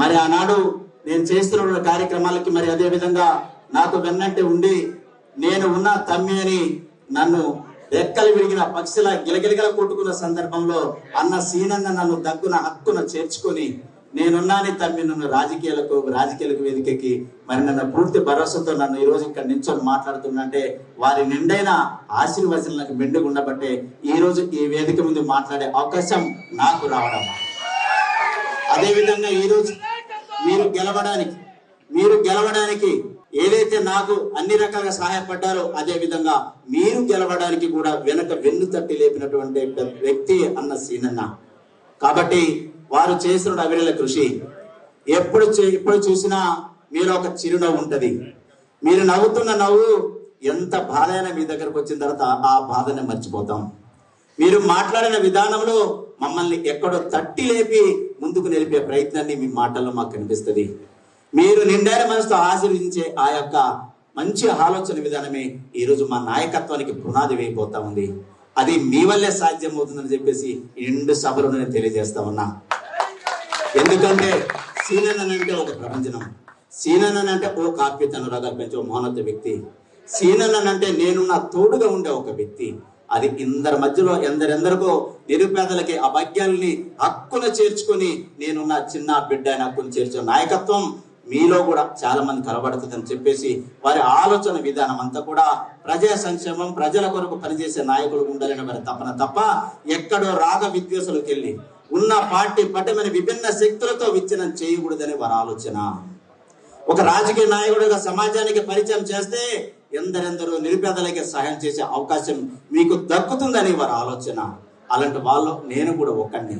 మరి ఆనాడు నేను చేస్తున్న కార్యక్రమాలకి మరి అదే విధంగా నాకు వెన్నంటే ఉండి నేను ఉన్న తమ్మి అని నన్ను రెక్కలు విడిగిన పక్షిలా గిలగిలగల కొట్టుకున్న సందర్భంలో అన్న సీనన్న నన్ను దగ్గున హక్కున చేర్చుకొని నేనున్నాని తమ్మి నన్ను రాజకీయాలకు వేదికకి మరి నన్ను పూర్తి భరోసాతో నన్ను ఈ రోజు ఇక్కడ నించొని మాట్లాడుతున్నంటే వారి నిండైన ఆశీర్వచనం నాకు మెండుగా ఉండబట్టే ఈ రోజు ఈ వేదిక ముందు మాట్లాడే అవకాశం నాకు రావడం. అదేవిధంగా ఈరోజు మీరు గెలవడానికి ఏదైతే నాకు అన్ని రకాలుగా సహాయపడ్డారో అదే విధంగా మీరు గెలవడానికి కూడా వెనక వెన్ను తట్టి లేపినటువంటి వ్యక్తి అన్న సీనన్న. కాబట్టి వారు చేసిన అవిరల కృషి ఎప్పుడు చూసినా మీలో ఒక చిరునవ్వు ఉంటది. మీరు నవ్వుతున్న నవ్వు ఎంత బాధ అయినా మీ దగ్గరకు వచ్చిన తర్వాత ఆ బాధని మర్చిపోతాం. మీరు మాట్లాడిన విధానంలో మమ్మల్ని ఎక్కడో తట్టి లేపి ముందుకు నిలిపే ప్రయత్నాన్ని మీ మాటల్లో మాకు కనిపిస్తుంది. మీరు నిండైన మనసుతో ఆశీర్వదించే ఆ యొక్క మంచి ఆలోచన విధానమే ఈరోజు మా నాయకత్వానికి పునాది వేయబోతా ఉంది. అది మీ వల్లే సాధ్యం అవుతుందని చెప్పేసి నిండు సభలో నేను తెలియజేస్తా ఉన్నా. ఎందుకంటే సీనన్న ఒక ప్రపంచనం, సీనన్న ఓ కాప్యతనురాగా పెంచే మౌనత వ్యక్తి, సీనన్న నేనున్న తోడుగా ఉండే ఒక వ్యక్తి. అది ఇందరి మధ్యలో ఎందరెందరికో నిరుపేదలకి అభాగ్యాలని హక్కున చేర్చుకొని నేనున్న చిన్న బిడ్డ హక్కును చేర్చే నాయకత్వం మీలో కూడా చాలా మంది కనబడుతుందని చెప్పేసి వారి ఆలోచన విధానం అంతా కూడా ప్రజా సంక్షేమం, ప్రజల కొరకు పనిచేసే నాయకులు ఉండాలని వారి తపన తప్ప ఎక్కడో రాగ విద్వేషాలకు వెళ్ళి ఉన్న పార్టీ పట్టమైన విభిన్న శక్తులతో విచ్ఛిన్నం చేయకూడదని వారి ఆలోచన. ఒక రాజకీయ నాయకుడిగా సమాజానికి పరిచయం చేస్తే ఎందరెందరో నిరుపేదలకి సహాయం చేసే అవకాశం మీకు దక్కుతుందని వారి ఆలోచన. అలాంటి వాళ్ళు నేను కూడా ఒకడిని.